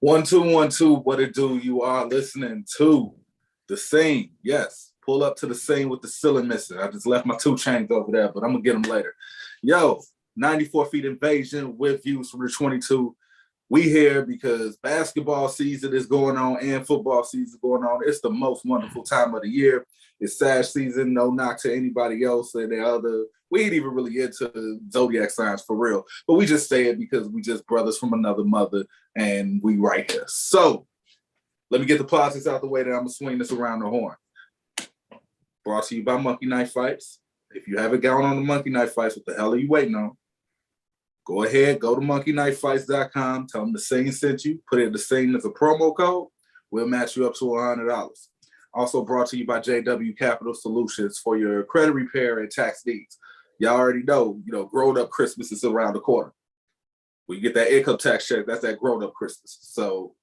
1 2 1 2. What it do? You are listening to the scene. Yes, pull up to the scene with the ceiling missing. I just left my 2 chains over there, but I'm gonna get them later. Yo, 94 feet invasion with views from the 22. We here because basketball season is going on and football season is going on. It's the most wonderful time of the year. It's sash season. No knock to anybody else and the other. We ain't even really into zodiac signs for real, but we just say it because we just brothers from another mother, and we right here. So let me get the politics out the way. That I'm gonna swing this around the horn. Brought to you by Monkey Knife Fights. If you haven't gone on the Monkey Knife Fights, what the hell are you waiting on? Go ahead, go to monkeyknifefights.com. Tell them the Scene sent you. Put in the Scene as a promo code. We'll match you up to $100. Also brought to you by JW Capital Solutions for your credit repair and tax needs. Y'all already know, grown up Christmas is around the corner. When you get that income tax check, that's that grown up Christmas. So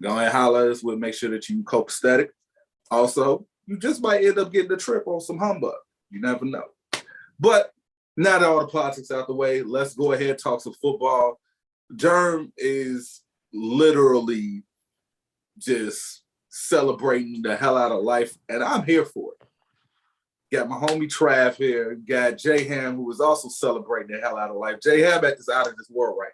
go ahead and holler at us. We'll make sure that you copacetic. Also, you just might end up getting a trip on some humbug. You never know. But now that all the politics out the way, let's go ahead and talk some football. Germ is literally just celebrating the hell out of life, and I'm here for it. Got my homie Trav here. Got J-Ham, who is also celebrating the hell out of life. J-Ham is out of this world right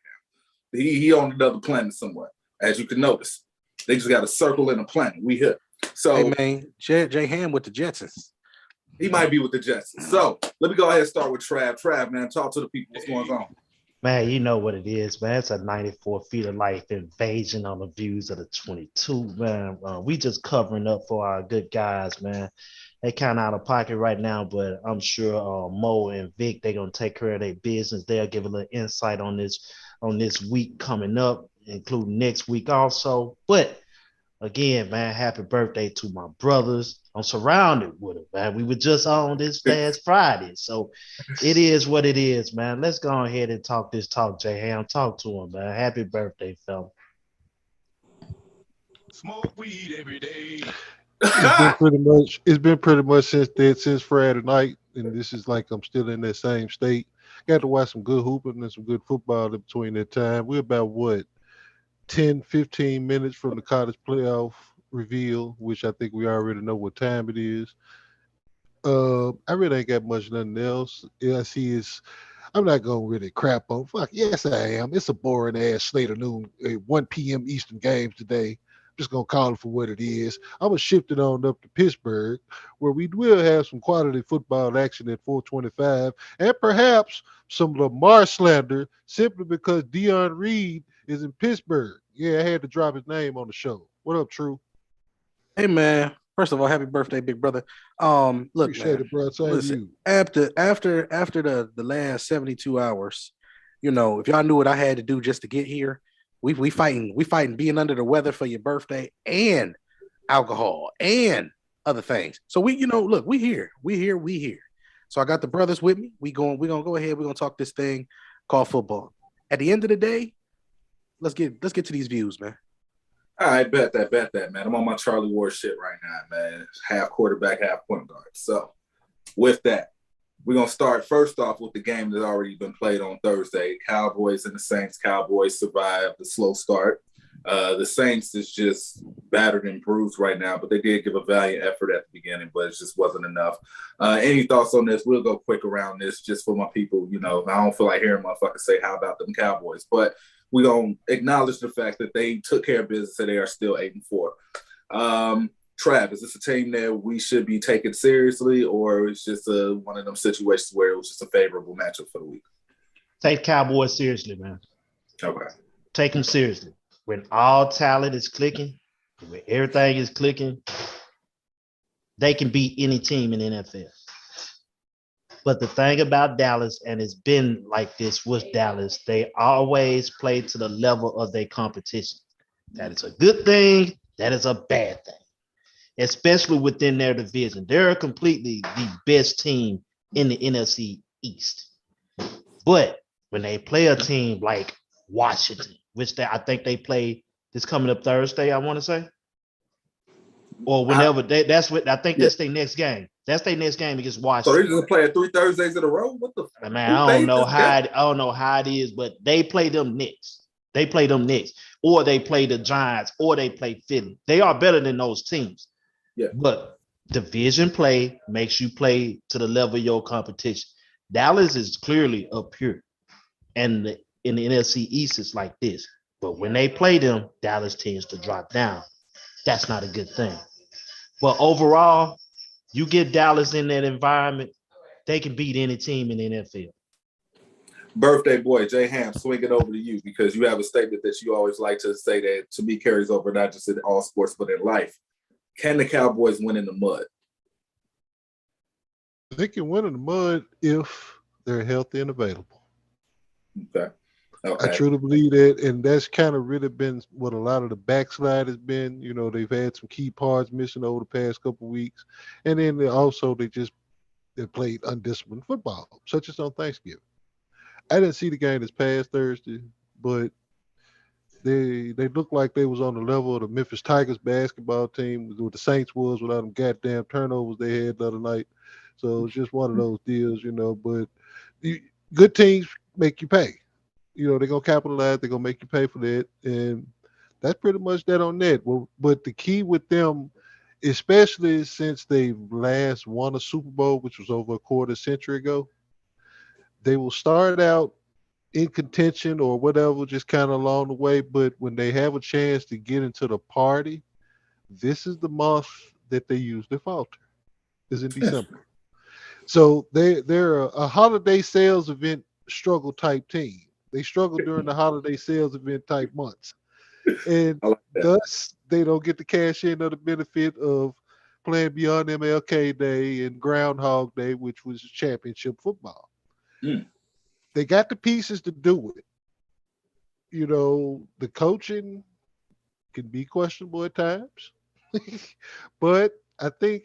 now. He on another planet somewhere, as you can notice. They just got a circle in a planet. We here. So, hey, man, J-Ham with the Jetsons. He might be with the Jetsons. So let me go ahead and start with Trav. Trav, man, talk to the people. What's going on? Man, you know what it is, man. It's a 94 feet of life invasion on the views of the 22, man. We just covering up for our good guys, man. They kind of out of pocket right now, but I'm sure Mo and Vic, they're going to take care of their business. They'll give a little insight on this week coming up, including next week also. But again, man, happy birthday to my brothers. I'm surrounded with them, man. We were just on this last Friday. So it is what it is, man. Let's go ahead and talk this talk, J-Ham. Talk to him, man. Happy birthday, fella. Smoke weed every day. It's been pretty much since Friday night, and this is like I'm still in that same state. Got to watch some good hooping and some good football in between that time. We're about 10, 15 minutes from the college playoff reveal, which I think we already know what time it is. I really ain't got nothing else. I see I'm not gonna really crap on. Fuck yes, I am. It's a boring ass slate of noon, 1 p.m. Eastern games today. I'm just gonna call it for what it is. I'm gonna shift it on up to Pittsburgh, where we will have some quality football action at 425, and perhaps some Lamar slander simply because Dion Reed is in Pittsburgh. Yeah, I had to drop his name on the show. What up, True? Hey, man. First of all, happy birthday, big brother. Look, appreciate man, it, bro. listen, after the last 72 hours, if y'all knew what I had to do just to get here, we fighting being under the weather for your birthday and alcohol and other things. So we here. So I got the brothers with me. We're gonna go ahead. We're gonna talk this thing called football. At the end of the day, let's get to these views, man. All right, bet that, man. I'm on my Charlie Ward shit right now, man. Half quarterback, half point guard. So with that, we're going to start first off with the game that's already been played on Thursday. Cowboys and the Saints. Cowboys survived the slow start. The Saints is just battered and bruised right now, but they did give a valiant effort at the beginning, but it just wasn't enough. Any thoughts on this? We'll go quick around this just for my people. I don't feel like hearing motherfuckers say, how about them Cowboys? But we're going to acknowledge the fact that they took care of business and they are still 8-4. Trav, is this a team that we should be taking seriously, or it's just one of them situations where it was just a favorable matchup for the week? Take Cowboys seriously, man. Okay. Take them seriously. When all talent is clicking, when everything is clicking, they can beat any team in the NFL. But the thing about Dallas, and it's been like this with Dallas, they always play to the level of their competition. That is a good thing. That is a bad thing, especially within their division. They're completely the best team in the NFC East. But when they play a team like Washington, which I think they play this coming up Thursday, I want to say, or whenever that's their next game. That's their next game against Washington. So they're just playing 3 Thursdays in a row? What the fuck? Man, I don't know how it is, but they play them next. They play them next, or they play the Giants, or they play Philly. They are better than those teams. Yeah. But division play makes you play to the level of your competition. Dallas is clearly up here. And in the NFC East, it's like this. But when they play them, Dallas tends to drop down. That's not a good thing. But overall, you get Dallas in that environment, they can beat any team in the NFL. Birthday boy, Jay Ham, swing it over to you because you have a statement that you always like to say that to me carries over not just in all sports but in life. Can the Cowboys win in the mud? They can win in the mud if they're healthy and available. Okay. I truly believe that, and that's kind of really been what a lot of the backslide has been. You know, they've had some key parts missing over the past couple of weeks, and then they played undisciplined football, such as on Thanksgiving. I didn't see the game this past Thursday, but they looked like they was on the level of the Memphis Tigers basketball team, what the Saints was without them goddamn turnovers they had the other night. So it's just one of those deals, you know. But good teams make you pay. You know, they're going to capitalize. They're going to make you pay for that. And that's pretty much that on that. Well, but the key with them, especially since they last won a Super Bowl, which was over a quarter century ago, they will start out in contention or whatever, just kind of along the way. But when they have a chance to get into the party, this is the month that they usually falter, is in December. So they're a holiday sales event struggle type team. They struggle during the holiday sales event type months. And thus, they don't get the cash in of the benefit of playing beyond MLK Day and Groundhog Day, which was championship football. They got the pieces to do it. You know, the coaching can be questionable at times. But I think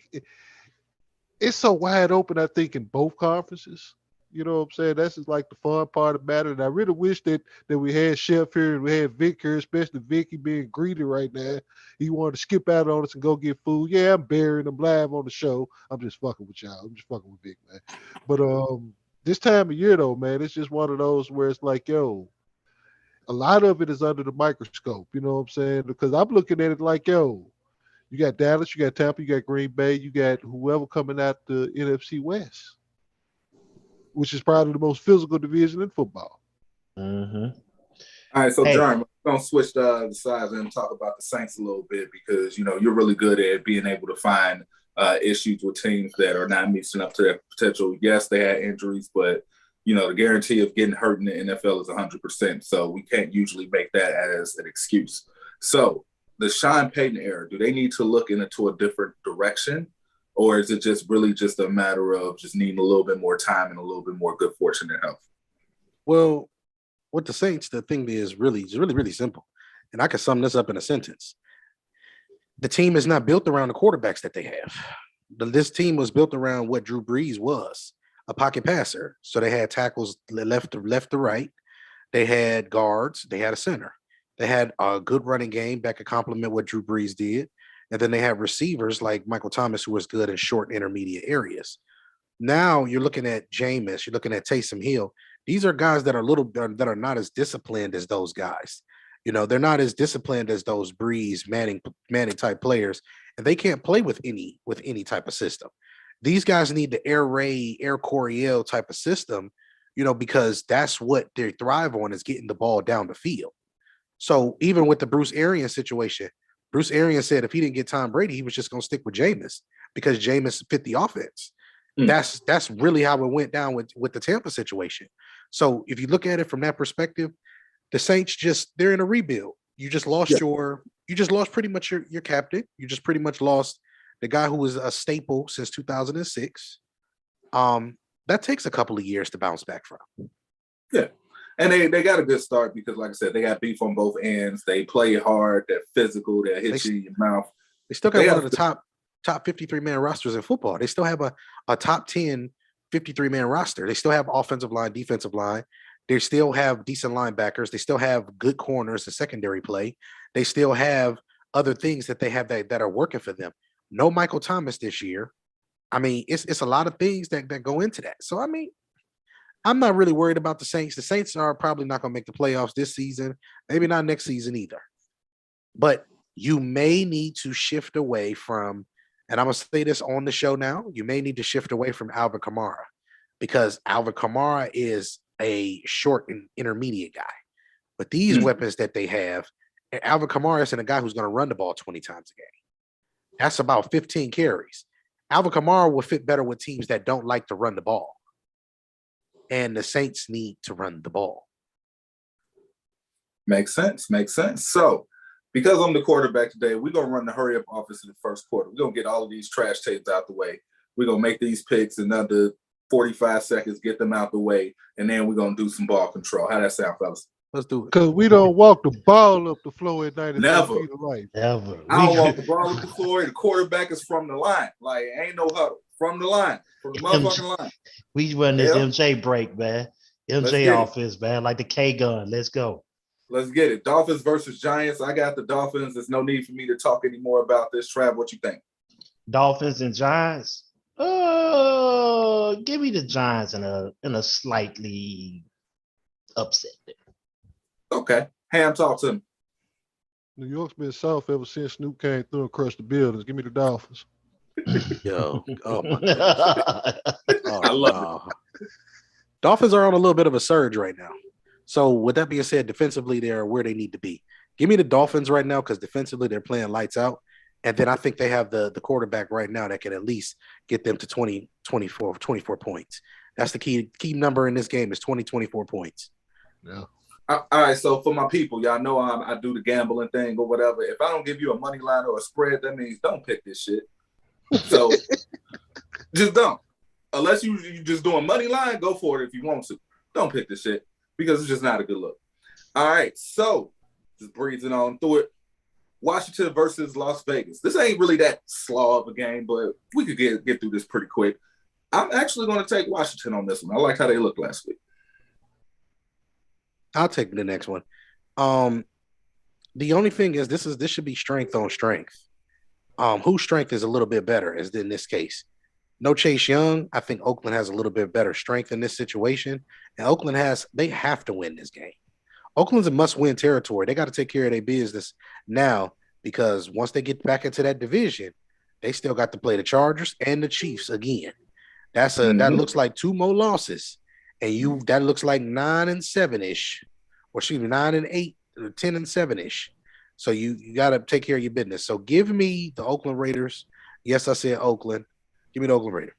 it's so wide open, I think, in both conferences. You know what I'm saying? That's just like the fun part about it. And I really wish that we had Chef here and we had Vic here, especially Vicky being greedy right now. He wanted to skip out on us and go get food. Yeah, I'm burying him live on the show. I'm just fucking with y'all. I'm just fucking with Vic, man. But this time of year, though, man, it's just one of those where it's like, yo, a lot of it is under the microscope. You know what I'm saying? Because I'm looking at it like, yo, you got Dallas, you got Tampa, you got Green Bay, you got whoever coming out the NFC West, which is probably the most physical division in football. Mm-hmm. All right, so John, we're going to switch the sides and talk about the Saints a little bit because, you know, you're really good at being able to find issues with teams that are not meeting up to their potential. Yes, they had injuries, but, you know, the guarantee of getting hurt in the NFL is 100%. So we can't usually make that as an excuse. So the Sean Payton era, do they need to look into a different direction? Or is it just really just a matter of just needing a little bit more time and a little bit more good fortune and health? Well, with the Saints, the thing is really simple. And I can sum this up in a sentence. The team is not built around the quarterbacks that they have. This team was built around what Drew Brees was, a pocket passer. So they had tackles left to right. They had guards. They had a center. They had a good running game that could complement what Drew Brees did. And then they have receivers like Michael Thomas, who was good in short intermediate areas. Now you're looking at Jameis, you're looking at Taysom Hill. These are guys that are not as disciplined as those guys. You know, they're not as disciplined as those Brees, Manning type players, and they can't play with any type of system. These guys need the Air Raid, Air Coryell type of system, you know, because that's what they thrive on is getting the ball down the field. So even with the Bruce Arians situation, Bruce Arians said if he didn't get Tom Brady, he was just going to stick with Jameis because Jameis fit the offense. That's really how it went down with the Tampa situation. So if you look at it from that perspective, the Saints they're in a rebuild. You just lost pretty much your captain. You just pretty much lost the guy who was a staple since 2006. That takes a couple of years to bounce back from. Yeah. And they got a good start because, like I said, they got beef on both ends. They play hard. They're physical. They'll hit you in your mouth. They still got one of the top 53-man rosters in football. They still have a top 10 53-man roster. They still have offensive line, defensive line. They still have decent linebackers. They still have good corners and secondary play. They still have other things that they have that are working for them. No Michael Thomas this year. I mean, it's a lot of things that go into that. So, I mean, I'm not really worried about the Saints. The Saints are probably not going to make the playoffs this season, maybe not next season either. But you may need to shift away from, and I'm going to say this on the show now, you may need to shift away from Alvin Kamara because Alvin Kamara is a short and intermediate guy. But these weapons that they have, Alvin Kamara isn't a guy who's going to run the ball 20 times a game. That's about 15 carries. Alvin Kamara will fit better with teams that don't like to run the ball. And the Saints need to run the ball. Makes sense. So, because I'm the quarterback today, we're going to run the hurry-up offense in the first quarter. We're going to get all of these trash tapes out the way. We're going to make these picks in under 45 seconds, get them out the way, and then we're going to do some ball control. How that sound, fellas? Let's do it. Because we don't walk the ball up the floor at 92 Never. feet of life. Never. I don't want the ball up the floor. The quarterback is from the line. Like, ain't no huddle. From the line. From the motherfucking line. We run this Yeah. MJ break, man. Let's MJ get it. offense, man. Like the K gun. Let's go. Let's get it. Dolphins versus Giants. I got the Dolphins. There's no need for me to talk anymore about this. Trav, what you think? Dolphins and Giants. Give me the Giants in a slightly upset. Okay. Ham, talk to me. New York's been soft ever since Snoop came through and crushed the buildings. Give me the Dolphins. Yo. Oh, my I love it. Dolphins are on a little bit of a surge right now. So with that being said, defensively, they're where they need to be. Give me the Dolphins right now because defensively, they're playing lights out. And then I think they have the quarterback right now that can at least get them to 24 points. That's the key number in this game is 24 points. Yeah. All right, so for my people, y'all know I do the gambling thing or whatever. If I don't give you a money line or a spread, that means don't pick this shit. So just don't. Unless you just doing money line, go for it if you want to. Don't pick this shit because it's just not a good look. All right, so just breezing on through it. Washington versus Las Vegas. This ain't really that slaw of a game, but we could get through this pretty quick. I'm actually going to take Washington on this one. I like how they looked last week. I'll take the next one. The only thing is this should be strength on strength. Whose strength is a little bit better as in this case? No Chase Young. I think Oakland has a little bit better strength in this situation. And they have to win this game. Oakland's a must-win territory. They got to take care of their business now because once they get back into that division, they still got to play the Chargers and the Chiefs again. That looks like 2 more losses. And that looks like 9-7-ish, or excuse me, 9-8, or 10-7-ish. So you got to take care of your business. So give me the Oakland Raiders. Yes, I said Oakland. Give me the Oakland Raiders.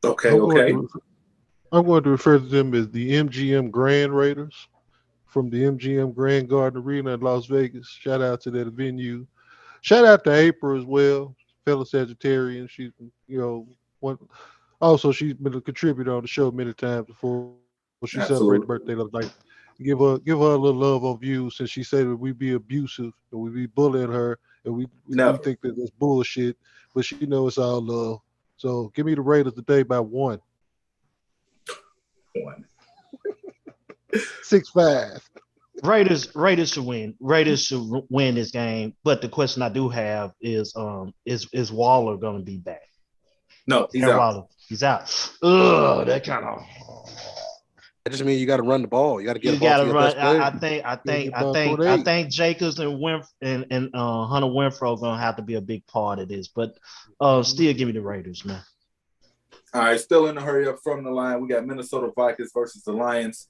Okay. I'm going to refer to them as the MGM Grand Raiders from the MGM Grand Garden Arena in Las Vegas. Shout out to that venue. Shout out to April as well, fellow Sagittarian. She's, she's been a contributor on the show many times before. She celebrated birthday last night. Give her a little love on views since she said that we be abusive and we be bullying her and we think that it's bullshit, but she knows it's all love. So give me the Raiders today by 1. 6-5. Raiders should win. Raiders should win this game. But the question I do have is Waller going to be back? No, he's out. Waller, he's out. Ugh, that kind of. That just means you got to run the ball. You got to get. You got to run. I think Jacobs and Hunter Winfrey going to have to be a big part of this. But still, give me the Raiders, man. All right, still in the hurry up from the line. We got Minnesota Vikings versus the Lions.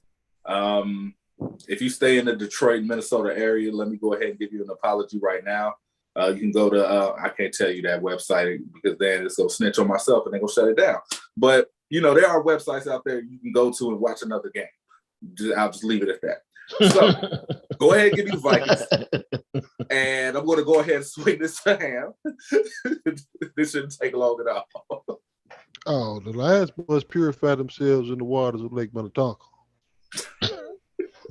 If you stay in the Detroit, Minnesota area, let me go ahead and give you an apology right now. You can go to, I can't tell you that website because then it's going to snitch on myself and they're going to shut it down. But, there are websites out there you can go to and watch another game. I'll just leave it at that. So go ahead and give me the Vikings. And I'm going to go ahead and swing this to Ham. This shouldn't take long at all. Oh, the Lions must purify themselves in the waters of Lake Minnetonka.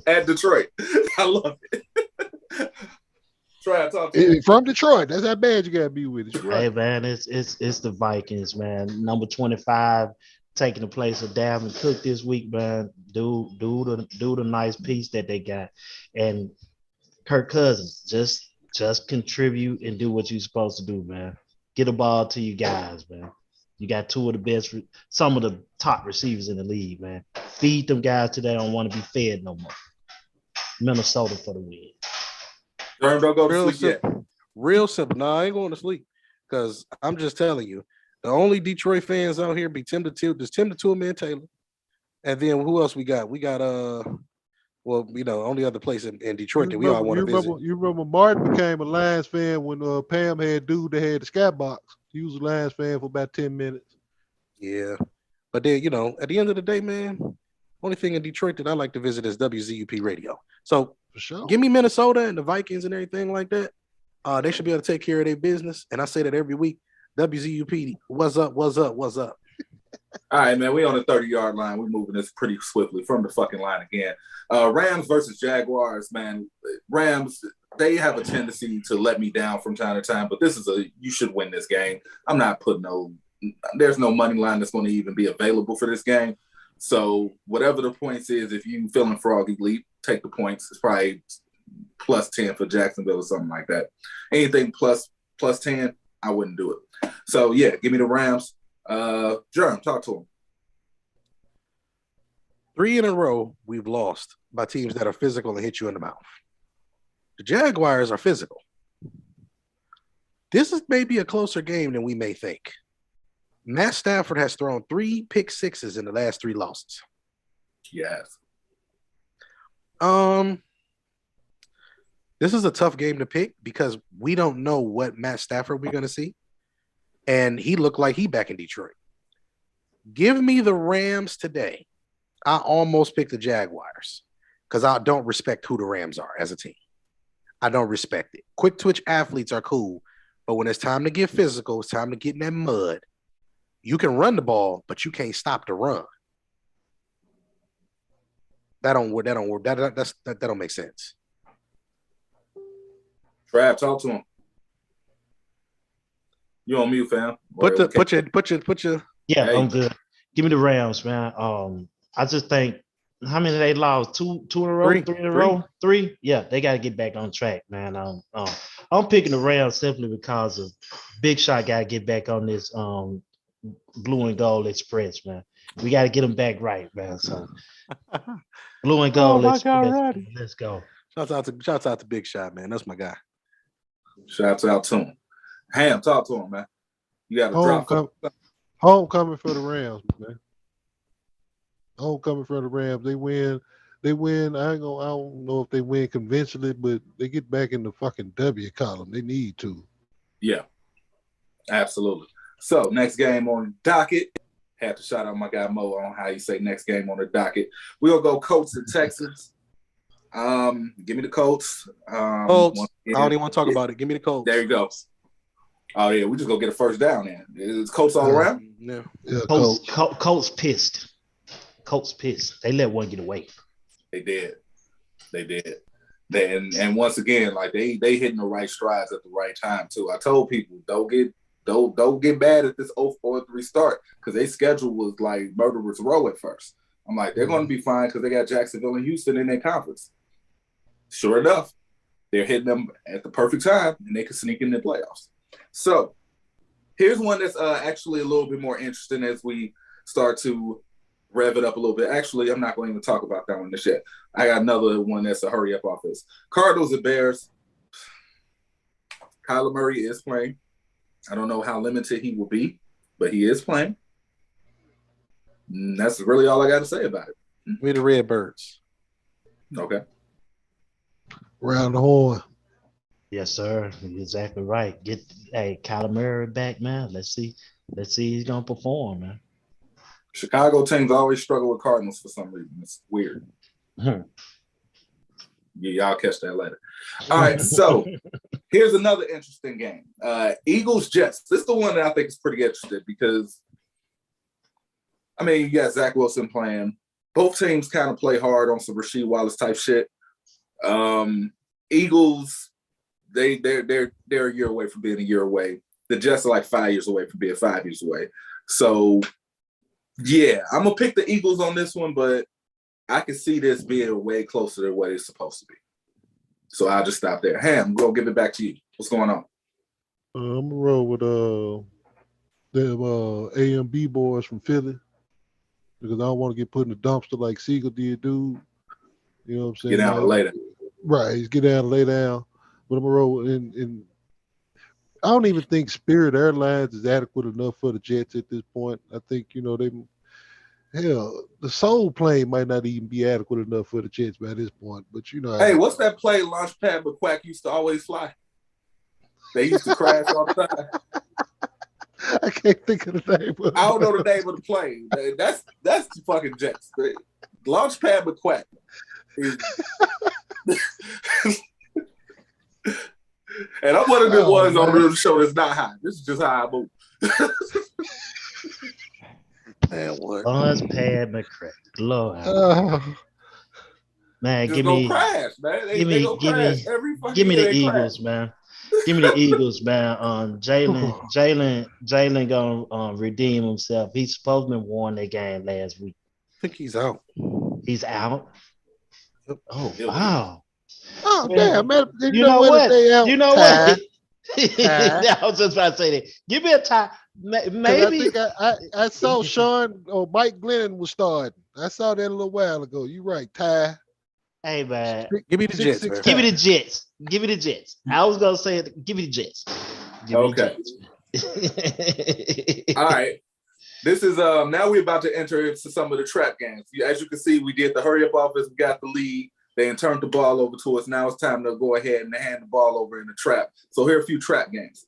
At Detroit. I love it. Try to talk to me. From Detroit. That's how bad you got to be with it. Hey, man, it's the Vikings, man. Number 25 taking the place of Dalvin Cook this week, man. Do the nice piece that they got. And Kirk Cousins, just contribute and do what you're supposed to do, man. Get a ball to you guys, man. You got two of the best, some of the top receivers in the league, man. Feed them guys till they don't want to be fed no more. Minnesota for the win. Don't go to Real sleep yet. simple. Real simple. No, I ain't going to sleep because I'm just telling you, the only Detroit fans out here be Tim the Toolman Taylor, and then who else we got? We got well, only other place in Detroit that we all want to visit. You remember Martin became a Lions fan when Pam had dude that had the skybox. He was a Lions fan for about 10 minutes. Yeah, but then at the end of the day, man, only thing in Detroit that I like to visit is WZUP radio. So For sure. give me Minnesota and the Vikings and everything like that. They should be able to take care of their business, and I say that every week. WZUP, what's up? What's up? What's up? All right, man. We on the 30-yard line. We're moving this pretty swiftly from the fucking line again. Rams versus Jaguars, man. Rams, they have a tendency to let me down from time to time, but this is you should win this game. I'm not putting there's no money line that's going to even be available for this game. So whatever the points is, if you feeling froggy, leap, take the points. It's probably plus 10 for Jacksonville or something like that. Anything plus 10, I wouldn't do it. So yeah, give me the Rams. Jerm, talk to him. 3 in a row we've lost by teams that are physical and hit you in the mouth. The Jaguars are physical. This is maybe a closer game than we may think. Matt Stafford has thrown 3 pick sixes in the last 3 losses. Yes. This is a tough game to pick because we don't know what Matt Stafford we're going to see. And he looked like he back in Detroit. Give me the Rams today. I almost picked the Jaguars because I don't respect who the Rams are as a team. I don't respect it. Quick twitch athletes are cool, but when it's time to get physical, it's time to get in that mud. You can run the ball, but you can't stop the run. That don't work. That don't make sense. Trav, talk to him. You on mute, fam? Put your. Yeah, Hey. I'm good. Give me the Rams, man. I just think how many they lost? Two in a row, 3. 3 in a row, 3. Yeah, they got to get back on track, man. I'm picking the Rams simply because of Big Shot got to get back on this blue and gold express, man. We got to get them back right, man. So blue and gold my express. God, Roddy. Man. Let's go. Shouts out to Big Shot, man. That's my guy. Shouts out to him. Ham, talk to him, man. You got to drop. Homecoming for the Rams, man. Homecoming for the Rams. They win. I don't know if they win conventionally, but they get back in the fucking W column. They need to. Yeah, absolutely. So next game on the docket. Had to shout out my guy Mo on how you say next game on the docket. We'll go Colts and Texans. Give me the Colts. Colts. I don't even want to talk about it. Give me the Colts. There you go. Oh yeah, we just go get a first down then. It's Colts all around. Yeah. Colts pissed. Colts pissed. They let one get away. They did. And once again, like they hitting the right strides at the right time too. I told people don't get bad at this 0-4-3 start because their schedule was like murderer's row at first. I'm like, they're going to be fine because they got Jacksonville and Houston in their conference. Sure enough, they're hitting them at the perfect time and they can sneak in the playoffs. So here's one that's actually a little bit more interesting as we start to rev it up a little bit. Actually, I'm not going to even talk about that one this yet. I got another one that's a hurry up offense. Cardinals and Bears. Kyler Murray is playing. I don't know how limited he will be, but he is playing. And that's really all I got to say about it. We're the Redbirds. Okay. Round the horn. Yes, sir. You're exactly right. Get Kyler Murray back, man. Let's see he's gonna perform, man. Chicago teams always struggle with Cardinals for some reason. It's weird. Yeah, y'all catch that later. All right, so here's another interesting game. Eagles-Jets. This is the one that I think is pretty interesting because, I mean, you got Zach Wilson playing. Both teams kind of play hard on some Rasheed Wallace type shit. Eagles, they're a year away from being a year away. The Jets are like 5 years away from being 5 years away. So, yeah, I'm going to pick the Eagles on this one, but I can see this being way closer to what it's supposed to be. So I'll just stop there. Ham, we'll give it back to you. What's going on? I'm going to roll them A and B boys from Philly because I don't want to get put in the dumpster like Siegel did, dude. You know what I'm saying? Get down and lay down. Right, he's get down and lay down. But I'm gonna roll in. I don't even think Spirit Airlines is adequate enough for the Jets at this point. I think the Soul plane might not even be adequate enough for the Jets by this point. But Hey, what's that plane Launchpad McQuack used to always fly? They used to crash all the time. I can't think of the name. I don't know the name of the plane. That's the fucking Jets. Launchpad McQuack. And I'm one of the ones on the show that's not high. This is just how I move. Man, what? Launchpad McCrack. Lord. Man, Just gonna crash, man. They gonna crash every fucking give me year the they Eagles, crash. man. Give me the Eagles, man. Jalen gonna redeem himself. He's supposed to have won that game last week. I think he's out. He's out. Oh He'll be. wow. Oh Man, damn, man! you know what? You know what? Tie. I was just about to say that. Give me a tie. Maybe. I saw Sean or Mike Glennon was starting. I saw that a little while ago. You're right, Ty. Hey man, Give me the Jets, man. give me the Jets. Give me the Jets. I was gonna say it. Give me the Jets. Give me the Jets. All right. This is now we're about to enter into some of the trap games. As you can see, we did the hurry up offense. We got the lead. They turned the ball over to us. Now it's time to go ahead and hand the ball over in the trap. So here are a few trap games.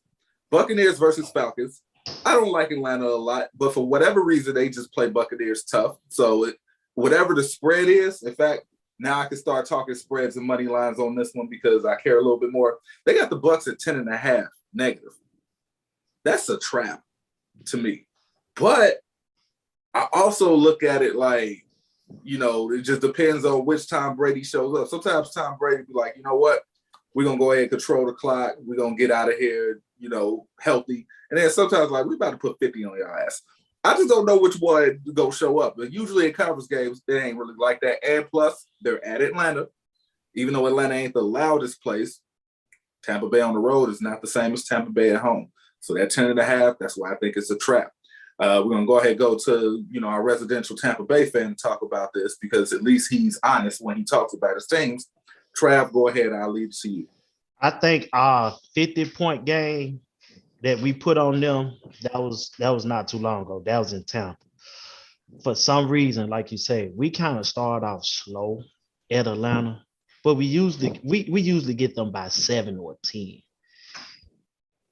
Buccaneers versus Falcons. I don't like Atlanta a lot, but for whatever reason, they just play Buccaneers tough. So whatever the spread is, in fact, now I can start talking spreads and money lines on this one because I care a little bit more. They got the Bucs at 10.5 negative. That's a trap to me. But I also look at it like, it just depends on which Tom Brady shows up. Sometimes Tom Brady be like, you know what? We're going to go ahead and control the clock. We're going to get out of here, healthy. And then sometimes like, we're about to put 50 on your ass. I just don't know which one to go show up. But usually in conference games, it ain't really like that. And plus, they're at Atlanta. Even though Atlanta ain't the loudest place, Tampa Bay on the road is not the same as Tampa Bay at home. So that 10.5, that's why I think it's a trap. We're going to go ahead and go to, our residential Tampa Bay fan and talk about this because at least he's honest when he talks about his teams. Trav, go ahead. I'll leave it to you. I think our 50-point game that we put on them, that was not too long ago. That was in Tampa. For some reason, like you say, we kind of start off slow at Atlanta, but we usually get them by 7 or 10.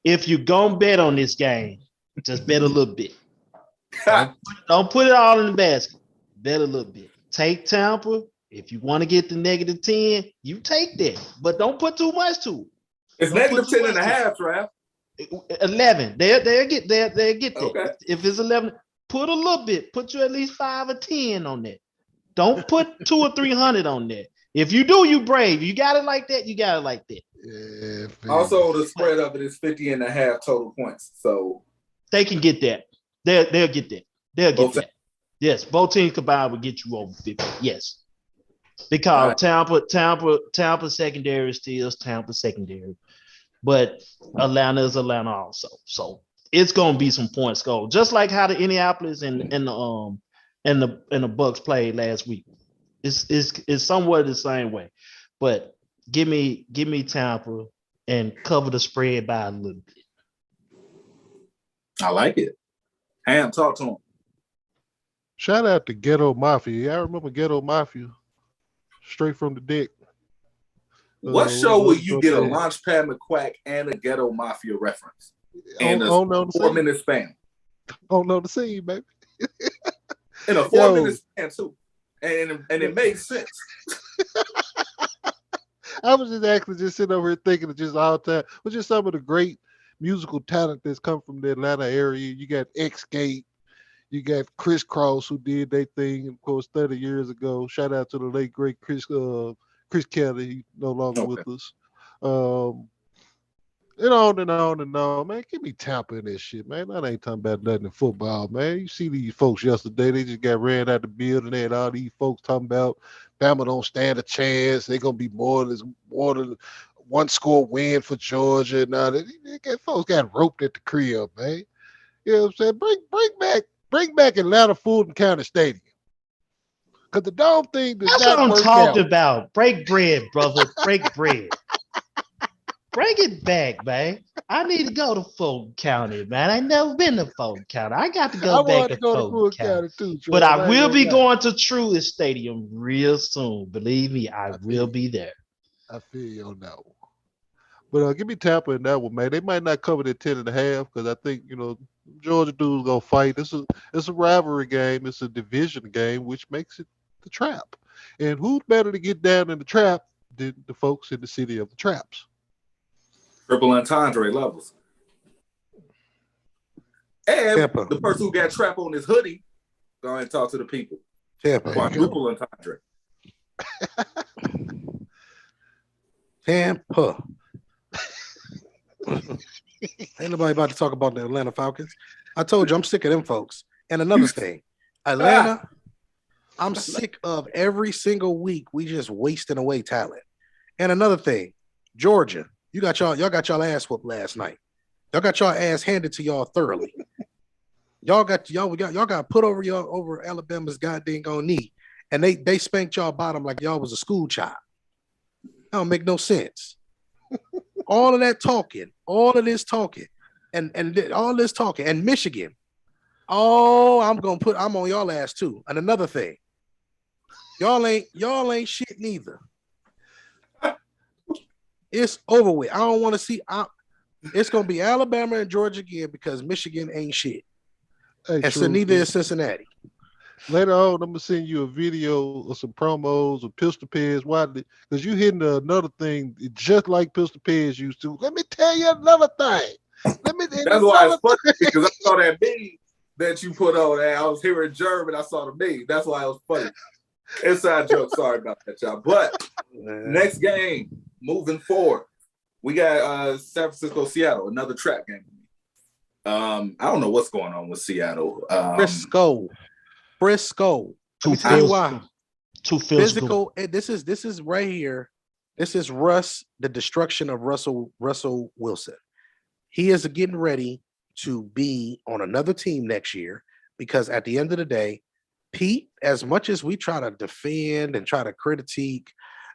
If you're gonna bet on this game, just bet a little bit. Don't put it all in the basket. Bet a little bit. Take Tampa. If you want to get the negative 10, you take that. But don't put too much to it. It's negative 10.5, Trav. 11. They'll get that. Okay. If it's 11, put a little bit. Put you at least 5 or 10 on that. Don't put 200 or 300 on that. If you do, you brave. You got it like that. You got it like that. Yeah, also, the spread of it is 50.5 total points. So they can get that. They'll get that. They'll get both that. Yes, both teams combined will get you over 50. Yes. Because Tampa secondary is still Tampa secondary. But Atlanta is Atlanta also. So it's gonna be some points scored. Just like how the Indianapolis and the Bucks played last week. It's somewhat the same way. But give me Tampa and cover the spread by a little bit. I like it. Ham, talk to him. Shout out to Ghetto Mafia. I remember Ghetto Mafia. Straight from the deck. What show will you get a Launchpad McQuack and a Ghetto Mafia reference? In a 4-minute span. Don't know the scene, baby. In a 4-minute span, too. And it made sense. I was just actually just sitting over here thinking of just all time, which is some of the great musical talent that's come from the Atlanta area. You got X-Gate, you got Chris Cross, who did their thing, of course, 30 years ago. Shout out to the late great Chris Kelly. He's no longer with us. And on and on and on, man. Give me Tampa in this shit, man. That ain't talking about nothing in football, man. You see these folks yesterday, they just got ran out the building. They had all these folks talking about Bama don't stand a chance. They're gonna be more than one score win for Georgia. Now folks got roped at the crib, man. You know what I'm saying? Bring back Atlanta Fulton County Stadium. Because the dome thing does That's what not I'm work talking out. about. Break bread, brother. Break bread. Bring it back, man. I need to go to Fulton County, man. I ain't never been to Fulton County. I got to I go back wanted to to go to Fulton Fulton County. County too, But Trav. I I ain't will gonna be lie. going to Truist Stadium real soon. Believe me, I I will feel, be there. I feel you on that one. But give me Tampa in that one, man. They might not cover their 10.5 because I think, Georgia dudes gonna fight. It's a rivalry game. It's a division game, which makes it the trap. And who's better to get down in the trap than the folks in the city of the traps? Triple entendre levels. And Tampa. the person who got trap on his hoodie, go ahead and talk to the people. Tampa. Quadruple entendre. Tampa. Ain't nobody about to talk about the Atlanta Falcons. I told you I'm sick of them folks. And another thing, Atlanta, I'm sick of every single week we just wasting away talent. And another thing, Georgia, y'all got y'all ass whooped last night. Y'all got y'all ass handed to y'all thoroughly. Y'all got put over Alabama's goddamn knee, and they spanked y'all bottom like y'all was a school child. That don't make no sense. All of that talking, all of this talking, and all this talking, and Michigan. Oh, I'm on y'all ass too. And another thing, y'all ain't shit neither. It's over with. I don't want to see. It's gonna be Alabama and Georgia again because Michigan ain't shit. Hey, And so neither is Cincinnati. Later on, I'm gonna send you a video of some promos of pistol pads. Why? Because you hitting another thing just like pistol pads used to. Let me tell you another thing. That's why it's funny because I saw that meme that you put on there. I was hearing German. I saw the meme. That's why it was funny. Inside joke. Sorry about that, y'all. But next game, moving forward, we got San Francisco, Seattle, another trap game. I don't know what's going on with Seattle. Frisco. Let me tell you why. Too Physical. This is right here. This is Russ, the destruction of Russell Wilson. He is getting ready to be on another team next year because at the end of the day, Pete, as much as we try to defend and try to critique,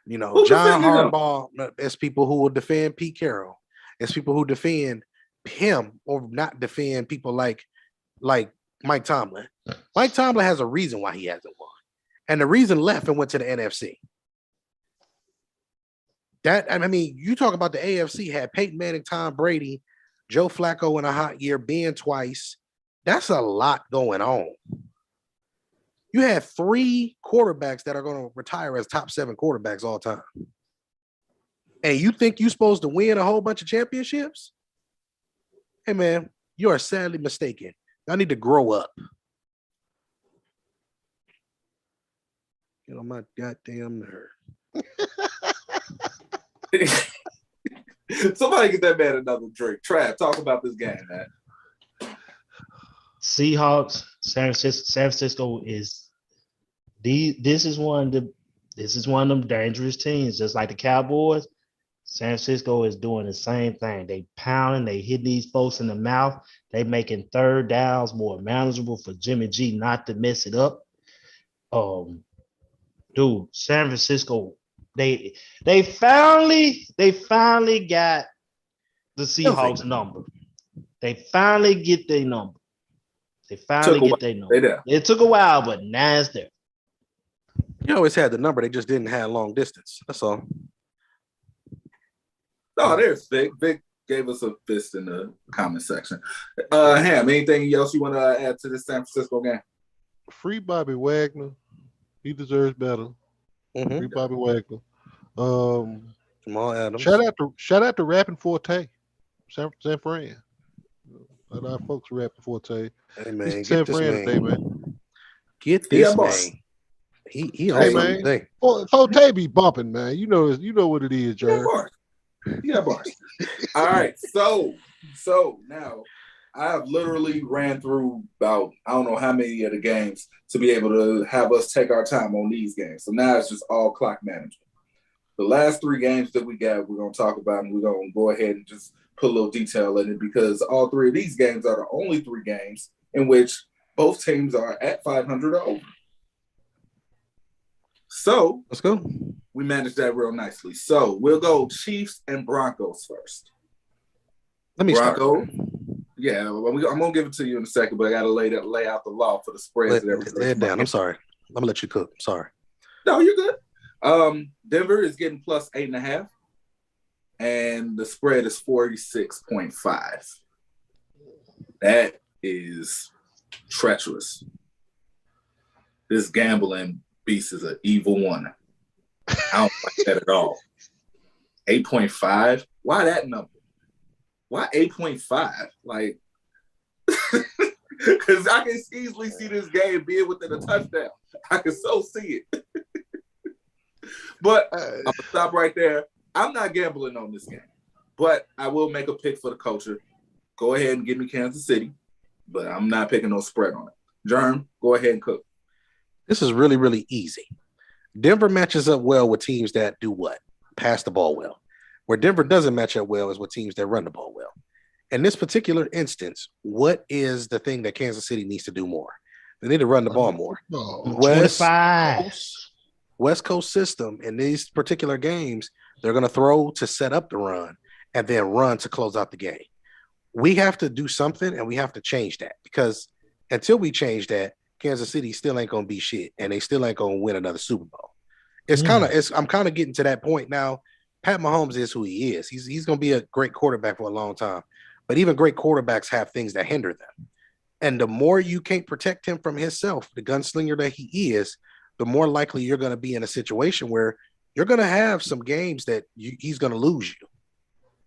John Harbaugh, there's people who will defend Pete Carroll. There's people who defend him or not defend people like Mike Tomlin. Mike Tomlin has a reason why he hasn't won. And the reason left and went to the NFC. You talk about the AFC had Peyton Manning, Tom Brady, Joe Flacco in a hot year, Ben twice. That's a lot going on. You have 3 quarterbacks that are going to retire as top 7 quarterbacks all time. And you think you're supposed to win a whole bunch of championships? Hey, man, you are sadly mistaken. Y'all need to grow up. Get on my goddamn nerve. Somebody get that man another drink. Trav, talk about this game, man. Seahawks, San Francisco is this is one of them dangerous teams, just like the Cowboys. San Francisco is doing the same thing. They pounding, they hitting these folks in the mouth. They making third downs more manageable for Jimmy G not to mess it up. Dude, San Francisco, they finally got the Seahawks number. They finally get their number. It took a while, but now it's there. You always had the number. They just didn't have long distance. That's all. Oh, there's Vic. Vic gave us a fist in the comment section. Ham, anything else you want to add to this San Francisco game? Free Bobby Wagner. He deserves better. Mm-hmm. Free Bobby Wagner. Jamal Adams. Shout out to Rapping Forte. San Fran. Let our folks Rapping Forte. Hey man, San Fran today, man. Get this man. He on something today. Forte be bumping, man. You know what it is, Jared. Yeah, bars. All right. So now I have literally ran through about I don't know how many of the games to be able to have us take our time on these games. So now it's just all clock management. The last 3 games that we got, we're gonna talk about, and we're gonna go ahead and just put a little detail in it because all three of these games are the only three games in which both teams are at 500 or over. So Let's go. we managed that real nicely. So we'll go Chiefs and Broncos first. Let me Broncos. start. Yeah, I'm gonna give it to you in a second, but I gotta lay out the law for the spreads and everything. Lay it down. I'm sorry. I'm gonna let you cook. I'm sorry. No, you're good. Denver is getting plus 8.5, and the spread is 46.5. That is treacherous. This gambling beast is an evil one. I don't like that at all. 8.5? Why that number? Why 8.5? Like, because I can easily see this game being within a touchdown. I can so see it. But I'm going to stop right there. I'm not gambling on this game, but I will make a pick for the culture. Go ahead and give me Kansas City, but I'm not picking no spread on it. Germ, go ahead and cook. This is really, really easy. Denver matches up well with teams that do what? Pass the ball well. Where Denver doesn't match up well is with teams that run the ball well. In this particular instance, what is the thing that Kansas City needs to do more? They need to run the ball more. West Coast system in these particular games, they're going to throw to set up the run and then run to close out the game. We have to do something and we have to change that because until we change that, Kansas City still ain't going to be shit and they still ain't going to win another Super Bowl. I'm kind of getting to that point now. Pat Mahomes is who he is. He's going to be a great quarterback for a long time. But even great quarterbacks have things that hinder them. And the more you can't protect him from himself, the gunslinger that he is, the more likely you're going to be in a situation where you're going to have some games that he's going to lose you.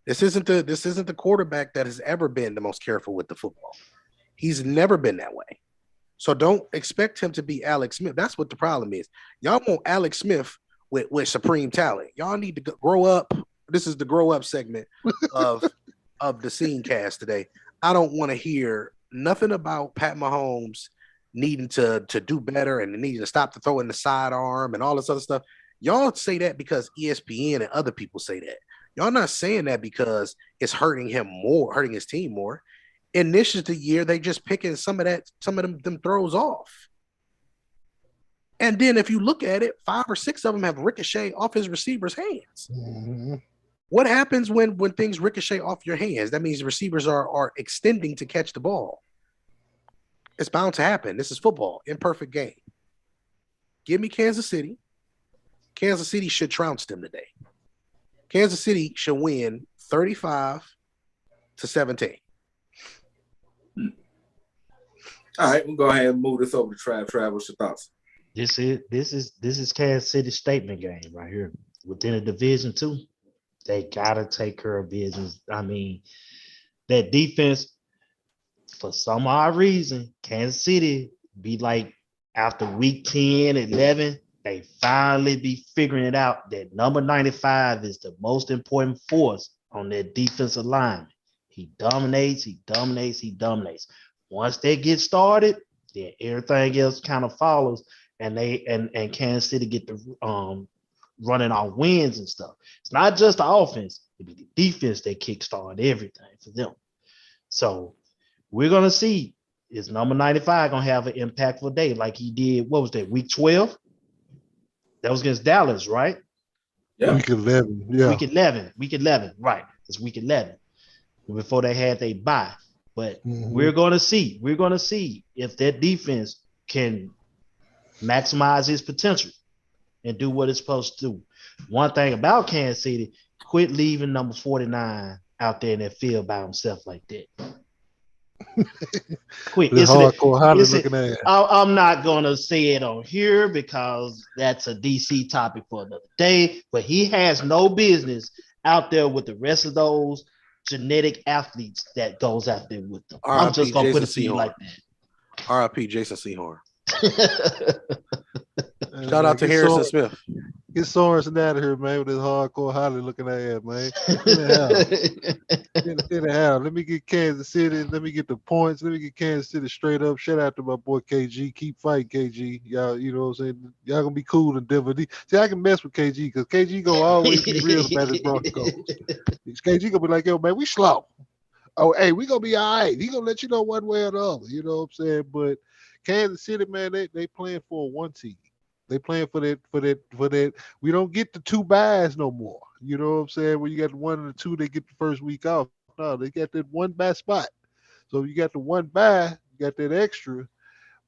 This isn't the quarterback that has ever been the most careful with the football. He's never been that way. So don't expect him to be Alex Smith. That's what the problem is. Y'all want Alex Smith with supreme talent. Y'all need to grow up. This is the grow up segment of the Scene Cast today. I don't want to hear nothing about Pat Mahomes needing to do better and needing to stop the throwing the sidearm and all this other stuff. Y'all say that because ESPN and other people say that. Y'all not saying that because it's hurting him more, hurting his team more. And this is the year they just picking some of them throws off. And then if you look at it, 5 or 6 of them have ricochet off his receiver's hands. Mm-hmm. What happens when things ricochet off your hands? That means receivers are extending to catch the ball. It's bound to happen. This is football, imperfect game. Give me Kansas City. Kansas City should trounce them today. Kansas City should win 35-17. All right, we'll go ahead and move this over to Trav. Trav, what's your thoughts? This is Kansas City's statement game right here. Within a division 2, they gotta take care of business. I mean, that defense, for some odd reason, Kansas City be like after week 10, 11, they finally be figuring it out that number 95 is the most important force on their defensive line. He dominates. Once they get started, then everything else kind of follows, and Kansas City get the running off wins and stuff. It's not just the offense; it be the defense that kickstart everything for them. So we're gonna see, is number 95 gonna have an impactful day like he did? What was that, week 12? That was against Dallas, right? Yeah. Week 11. Yeah. Week 11. Right. It's week 11 before they had their bye. But we're going to see. We're going to see if that defense can maximize his potential and do what it's supposed to do. One thing about Kansas City, quit leaving number 49 out there in that field by himself like that. Quit. I'm not going to say it on here because that's a DC topic for another day, but he has no business out there with the rest of those genetic athletes that goes out there with them. I'm just going to put it to you like that. R.I.P. Jason Sehorn. Shout out to Harrison Smith. Get Sorensen out of here, man, with this hardcore Holly looking at, man. In the house. In the house. Let me get Kansas City. Let me get the points. Let me get Kansas City straight up. Shout out to my boy KG. Keep fighting, KG. Y'all, you know what I'm saying? Y'all gonna be cool in Denver. See, I can mess with KG because KG gonna always be real about his Broncos. KG gonna be like, yo, man, we slow. Oh, hey, we gonna be all right. He gonna let you know one way or the other. You know what I'm saying? But Kansas City, man, they playing for a 1 seed. They playing for that. We don't get the 2 buys no more. You know what I'm saying? When you got the 1 and the 2, they get the first week off. No, they got that 1 buy spot. So if you got the 1 buy, you got that extra.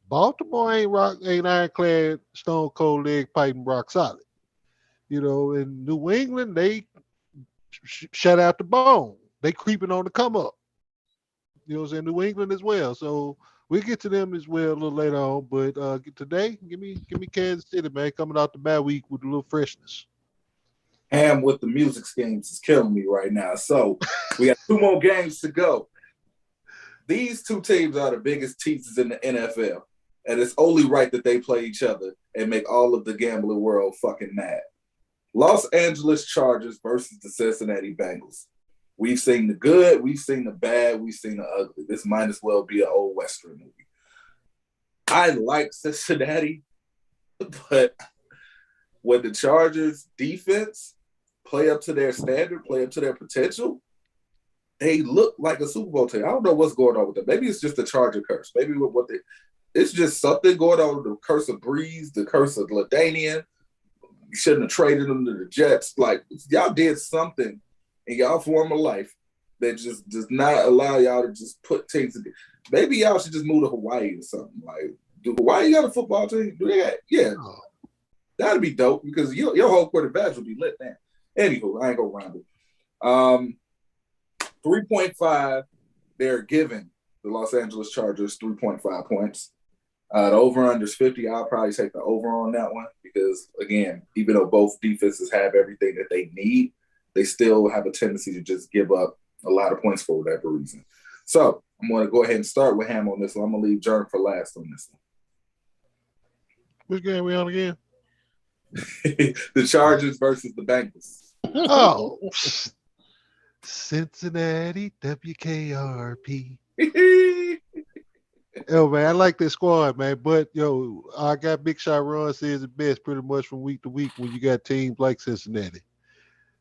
Baltimore ain't ironclad, stone cold leg pipe and rock solid. You know, in New England, they shut out the bone. They creeping on the come up. You know what I'm saying? New England as well. So we'll get to them as well a little later on. But today, give me Kansas City, man, coming out the bye week with a little freshness. Ham with the music schemes is killing me right now. So we got 2 more games to go. These 2 teams are the biggest teasers in the NFL. And it's only right that they play each other and make all of the gambling world fucking mad. Los Angeles Chargers versus the Cincinnati Bengals. We've seen the good, we've seen the bad, we've seen the ugly. This might as well be an old Western movie. I like Cincinnati, but when the Chargers defense play up to their standard, play up to their potential, they look like a Super Bowl team. I don't know what's going on with them. Maybe it's just the Charger curse. Maybe it's just something going on with the curse of Breeze, the curse of LaDainian. You shouldn't have traded them to the Jets. Like, y'all did something in y'all form of life that just does not allow y'all to just put teams in. Maybe y'all should just move to Hawaii or something. Like, do Hawaii got a football team? Do they got? Yeah. That'd be dope because your whole quarterback would be lit then. Anywho, I ain't gonna round it. 3.5, they're giving the Los Angeles Chargers 3.5 points. The over-under is 50. I'll probably take the over on that one because, again, even though both defenses have everything that they need, they still have a tendency to just give up a lot of points for whatever reason. So I'm going to go ahead and start with Ham on this one. I'm going to leave Jerm for last on this one. Which game we on again? The Chargers versus the Bengals. Oh, Cincinnati, WKRP. Yo, man, I like this squad, man. But, yo, I got Big Shot Ron says it best pretty much from week to week when you got teams like Cincinnati.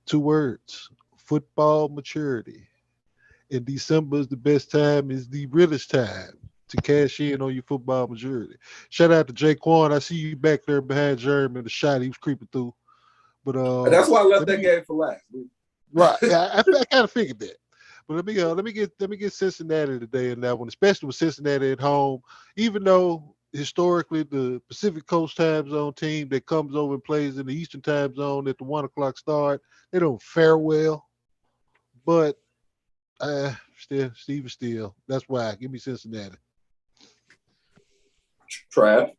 2 words, football maturity. And December is the best time, is the realest time to cash in on your football maturity. Shout out to Jaquan. I see you back there behind Jeremy in the shot he was creeping through. But that's why I left that game for last. Right. Yeah, I kind of figured that. But let me get Cincinnati today in that one, especially with Cincinnati at home. Even though historically the Pacific Coast time zone team that comes over and plays in the Eastern time zone at the 1 o'clock start, they don't fare well. But still, that's why. Give me Cincinnati. Trav.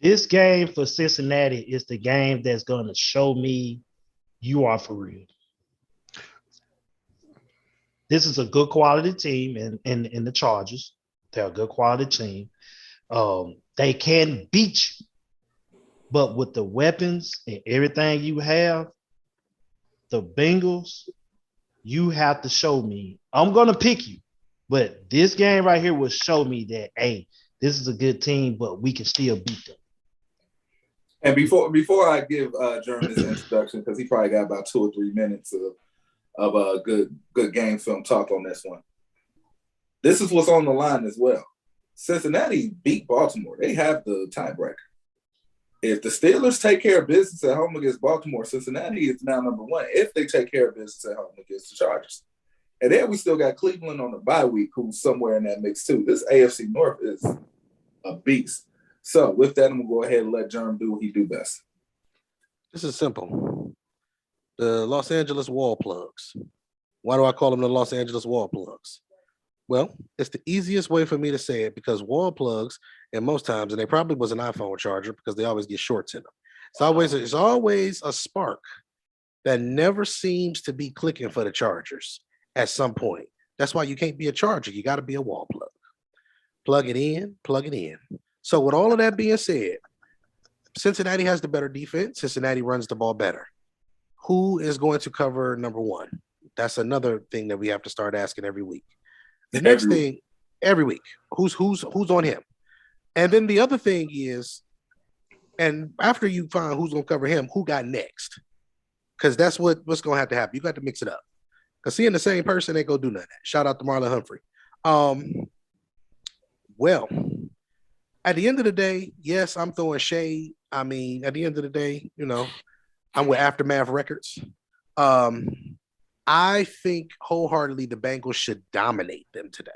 This game for Cincinnati is the game that's going to show me you are for real. This is a good quality team in the Chargers. They're a good quality team. They can beat you, but with the weapons and everything you have, the Bengals, you have to show me. I'm going to pick you, but this game right here will show me that, hey, this is a good team, but we can still beat them. And before I give Jerm his introduction, because he probably got about 2 or 3 minutes of a good game film talk on this one. This is what's on the line as well. Cincinnati beat Baltimore. They have the tiebreaker. If the Steelers take care of business at home against Baltimore, Cincinnati is now number 1 if they take care of business at home against the Chargers. And then we still got Cleveland on the bye week, who's somewhere in that mix too. This AFC North is a beast. So with that, I'm going to go ahead and let Jerm do what he do best. This is simple. The Los Angeles wall plugs. Why do I call them the Los Angeles wall plugs? Well, it's the easiest way for me to say it because wall plugs, and most times, and they probably was an iPhone charger because they always get shorts in them. It's always a spark that never seems to be clicking for the Chargers at some point. That's why you can't be a charger. You got to be a wall plug. Plug it in, plug it in. So with all of that being said, Cincinnati has the better defense. Cincinnati runs the ball better. Who is going to cover number one? That's another thing that we have to start asking every week. The next thing, every week, who's on him? And then the other thing is, and after you find who's going to cover him, who got next? Because that's what's going to have to happen. You got to mix it up. Because seeing the same person ain't going to do nothing. Shout out to Marlon Humphrey. Well, at the end of the day, yes, I'm throwing shade. I mean, at the end of the day, I'm with Aftermath Records. I think wholeheartedly the Bengals should dominate them today.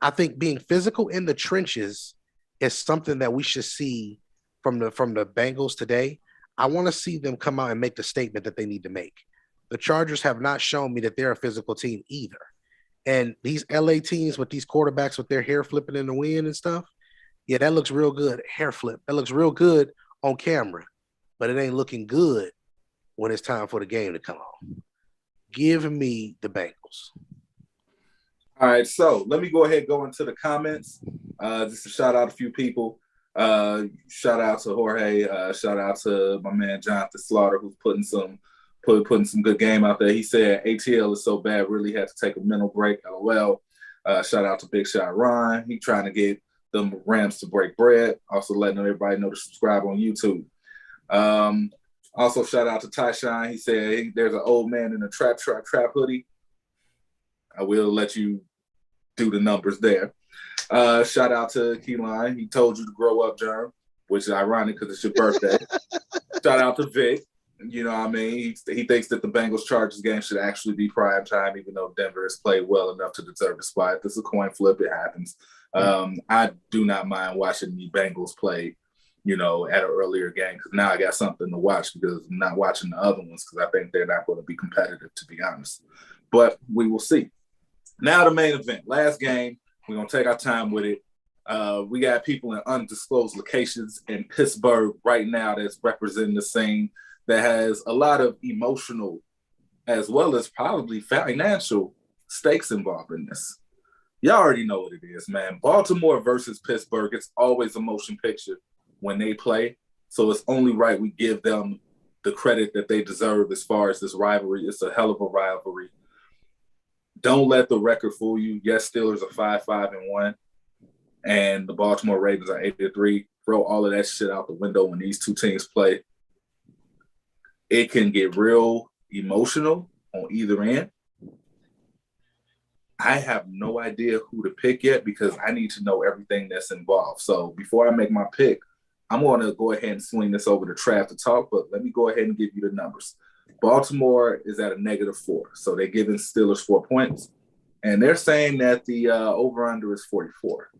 I think being physical in the trenches is something that we should see from the Bengals today. I want to see them come out and make the statement that they need to make. The Chargers have not shown me that they're a physical team either. And these LA teams with these quarterbacks with their hair flipping in the wind and stuff, yeah, that looks real good. Hair flip. That looks real good on camera, but it ain't looking good when it's time for the game to come on. Give me the Bengals. All right, so let me go ahead and go into the comments. Just to shout out a few people. Shout out to Jorge. Shout out to my man Jonathan Slaughter, who's putting some good game out there. He said ATL is so bad, really had to take a mental break. LOL. Shout out to Big Shot Ron. He trying to get them Rams to break bread. Also letting everybody know to subscribe on YouTube. Also shout out to Tyshawn. He said there's an old man in a trap hoodie. I will let you do the numbers there. Shout out to Keyline. He told you to grow up, Jerm, which is ironic because it's your birthday. Shout out to Vic. You know what I mean? He thinks that the Bengals-Chargers game should actually be prime time, even though Denver has played well enough to deserve the spot. This is a coin flip. It happens. I do not mind watching the Bengals play, at an earlier game, because now I got something to watch because I'm not watching the other ones because I think they're not going to be competitive, to be honest. But we will see. Now the main event. Last game. We're going to take our time with it. We got people in undisclosed locations in Pittsburgh right now that's representing the scene that has a lot of emotional as well as probably financial stakes involved in this. Y'all already know what it is, man. Baltimore versus Pittsburgh, it's always a motion picture when they play. So it's only right we give them the credit that they deserve as far as this rivalry. It's a hell of a rivalry. Don't let the record fool you. Yes, Steelers are 5-5-1, and the Baltimore Ravens are 8-3. Throw all of that shit out the window when these two teams play. It can get real emotional on either end. I have no idea who to pick yet because I need to know everything that's involved. So before I make my pick, I'm going to go ahead and swing this over to Trav to talk, but let me go ahead and give you the numbers. Baltimore is at a -4, so they're giving Steelers 4 points, and they're saying that the over-under is 44.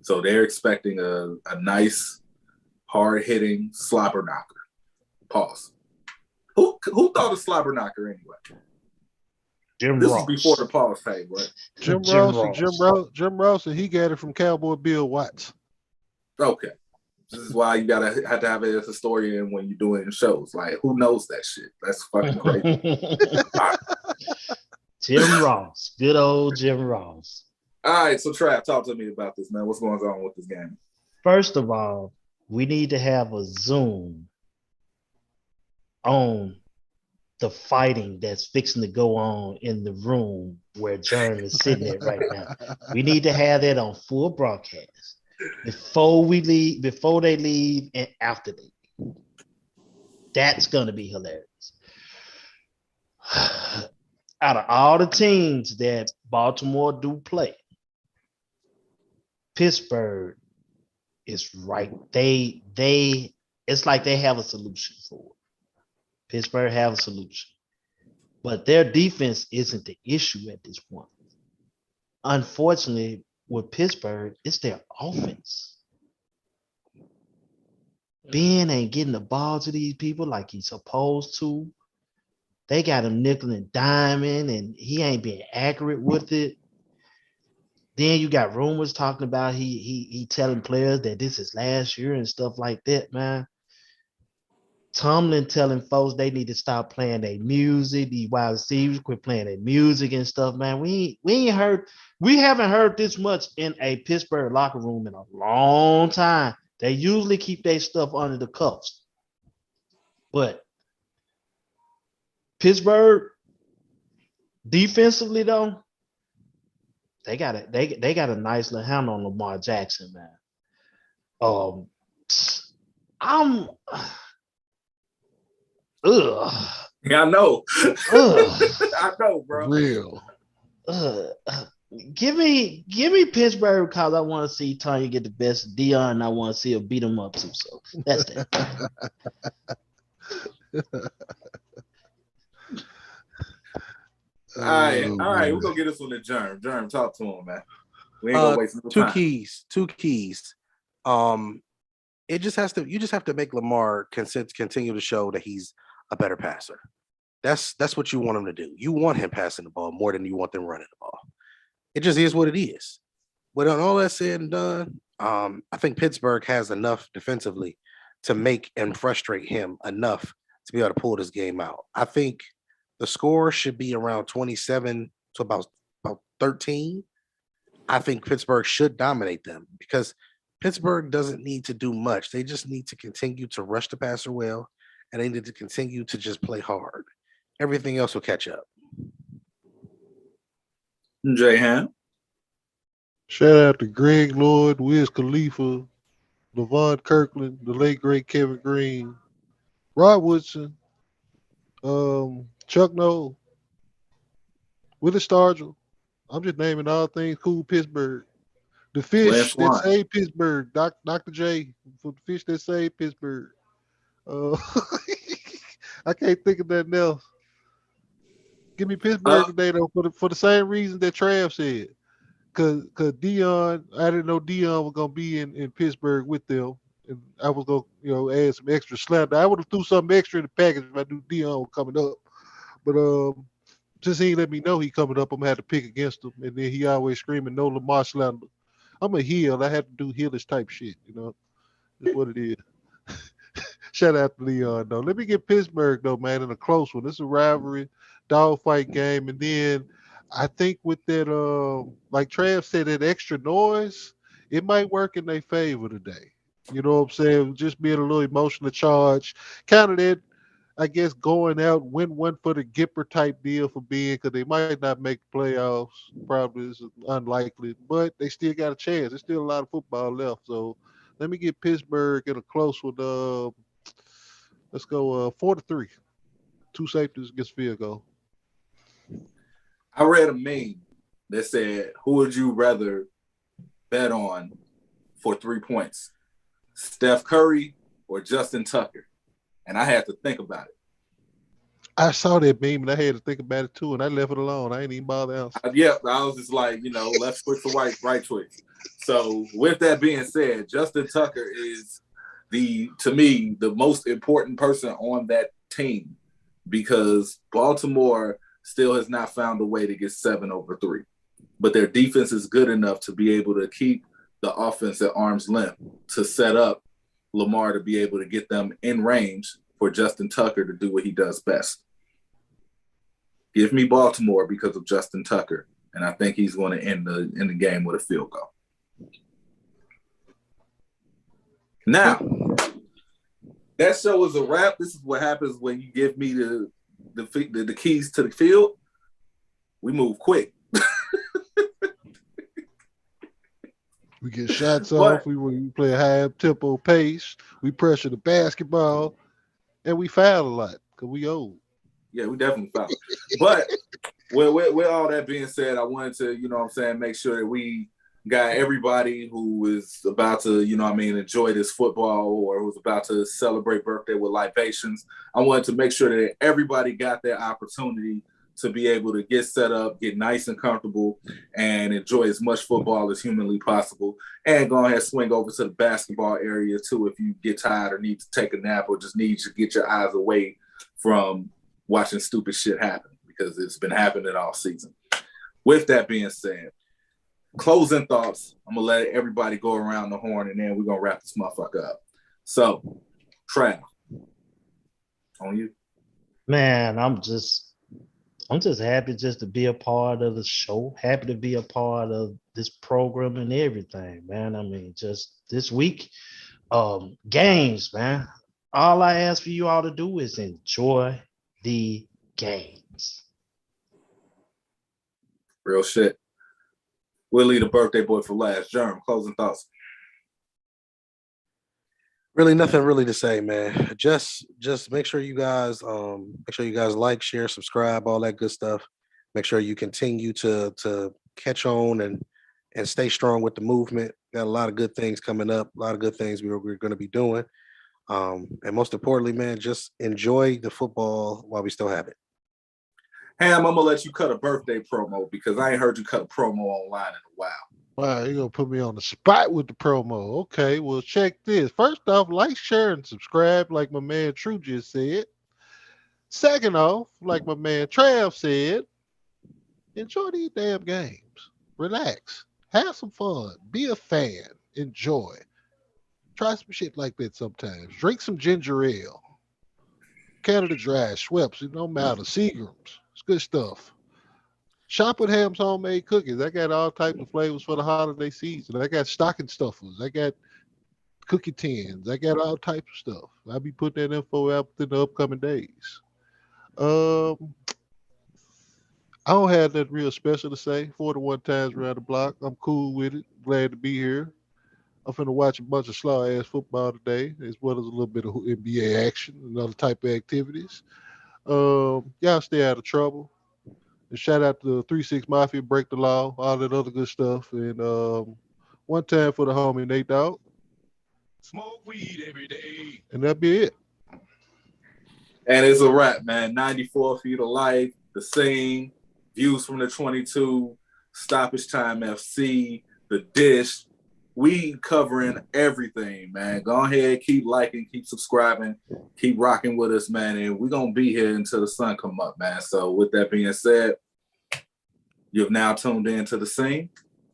So they're expecting a nice, hard-hitting slobber knocker. Pause. Who thought of slobber knocker anyway? This is before the pause tape, right? Jim Ross, and he got it from Cowboy Bill Watts. Okay. This is why you have to have it as a historian when you're doing shows. Like, who knows that shit? That's fucking crazy. Right. Jim Ross. Good old Jim Ross. All right, so Trav, talk to me about this, man. What's going on with this game? First of all, we need to have a Zoom on the fighting that's fixing to go on in the room where Jerm is sitting at right now. We need to have that on full broadcast before we leave, before they leave, and after they leave. That's going to be hilarious. Out of all the teams that Baltimore do play, Pittsburgh is right. It's like they have a solution for it. Pittsburgh have a solution. But their defense isn't the issue at this point. Unfortunately, with Pittsburgh, it's their offense. Ben ain't getting the ball to these people like he's supposed to. They got him nickel and diming, and he ain't being accurate with it. Then you got rumors talking about he telling players that this is last year and stuff like that, man. Tomlin telling folks they need to stop playing their music. These wide receivers quit playing their music and stuff, man. We haven't heard this much in a Pittsburgh locker room in a long time. They usually keep their stuff under the cuffs. But Pittsburgh, defensively though, they got a nice little handle on Lamar Jackson, man. I'm Yeah, I know. ugh. I know, bro. Real. Give me Pittsburgh because I want to see Tanya get the best of Dion, and I want to see her beat him up too. So that's that. All right, Oh, we're man. gonna get this one to Germ. Germ, talk to him, man. We ain't gonna waste no Two time. keys. You just have to make Lamar continue to show that he's a better passer. That's what you want him to do. You want him passing the ball more than you want them running the ball. It just is what it is. But on all that said and done, I think Pittsburgh has enough defensively to make and frustrate him enough to be able to pull this game out. I think the score should be around 27 to about 13. I think Pittsburgh should dominate them because Pittsburgh doesn't need to do much. They just need to continue to rush the passer well, and they need to continue to just play hard. Everything else will catch up. J Ham. Shout out to Greg Lloyd, Wiz Khalifa, Levon Kirkland, the late great Kevin Green, Rod Woodson, Chuck Noll, Willie Stargell. I'm just naming all things cool Pittsburgh. The fish that saved Pittsburgh, Dr. J, for the fish that saved Pittsburgh. I can't think of nothing else. Give me Pittsburgh today though for the same reason that Trav said. Cause Dion, I didn't know Dion was gonna be in Pittsburgh with them, and I was gonna add some extra slander. I would have threw something extra in the package if I knew Dion was coming up, but since he let me know he coming up, I'm gonna have to pick against him, and then he always screaming no Lamar slander. I'm a heel. I have to do heelish type shit. That's what it is. Shout out to Leon though. Let me get Pittsburgh though, man, in a close one. It's a rivalry, dogfight game, and then I think with that, like Trav said, that extra noise, it might work in their favor today. You know what I'm saying? Just being a little emotional charge, kind of that, I guess, going out, win one for the Gipper type deal for being, because they might not make the playoffs. Probably is unlikely, but they still got a chance. There's still a lot of football left. So let me get Pittsburgh in a close one. Let's go 4-3. 2 safeties against field goal. I read a meme that said, who would you rather bet on for 3 points? Steph Curry or Justin Tucker? And I had to think about it. I saw that meme and I had to think about it too, and I left it alone. I ain't even bother else. I was just like, left twist or right twist. So with that being said, Justin Tucker is to me, the most important person on that team because Baltimore still has not found a way to get 7 over 3. But their defense is good enough to be able to keep the offense at arm's length to set up Lamar to be able to get them in range for Justin Tucker to do what he does best. Give me Baltimore because of Justin Tucker, and I think he's going to end the game with a field goal. Now, that show is a wrap. This is what happens when you give me the keys to the field. We move quick. We get shots off. We play a high tempo pace. We pressure the basketball, and we foul a lot because we old. Yeah, we definitely foul. But with all that being said, I wanted to, make sure that we got everybody who is about to, enjoy this football or who's about to celebrate birthday with libations. I wanted to make sure that everybody got their opportunity to be able to get set up, get nice and comfortable, and enjoy as much football as humanly possible. And go ahead and swing over to the basketball area too if you get tired or need to take a nap or just need to get your eyes away from watching stupid shit happen because it's been happening all season. With that being said, closing thoughts. I'm going to let everybody go around the horn and then we're going to wrap this motherfucker up. So, Trav, on you. Man, I'm just happy just to be a part of the show. Happy to be a part of this program and everything, man. I mean, just this week Games, man. All I ask for you all to do is enjoy the games. Real shit. We'll leave the birthday boy for last. Germ, closing thoughts. Really nothing really to say, man. Just make sure you guys like, share, subscribe, all that good stuff. Make sure you continue to catch on and stay strong with the movement. Got a lot of good things coming up, a lot of good things we're going to be doing. And most importantly, man, just enjoy the football while we still have it. Ham, I'm gonna let you cut a birthday promo because I ain't heard you cut a promo online in a while. Wow, you're gonna put me on the spot with the promo. Okay, well, check this. First off, like, share, and subscribe, like my man True just said. Second off, like my man Trav said, enjoy these damn games. Relax. Have some fun. Be a fan. Enjoy. Try some shit like that sometimes. Drink some ginger ale. Canada Dry, Schweppes, it don't matter. Seagrams. It's good stuff. Shop with Ham's homemade cookies. I got all types of flavors for the holiday season. I got stocking stuffers. I got cookie tins. I got all types of stuff. I'll be putting that info out in the upcoming days. I don't have nothing real special to say. 41 times around the block. I'm cool with it. Glad to be here. I'm finna watch a bunch of slaw ass football today, as well as a little bit of NBA action and other type of activities. Y'all stay out of trouble. And shout out to the 3-6 Mafia, Break the Law, all that other good stuff. And one time for the homie Nate Dogg. Smoke weed every day. And that'll be it. And it's a wrap, man. 94 feet of life, the scene, views from the 22, stoppage time FC, the dish. We covering everything, man. Go ahead, keep liking, keep subscribing, keep rocking with us, man. And we're gonna be here until the sun come up, man. So with that being said, you've now tuned in to the scene.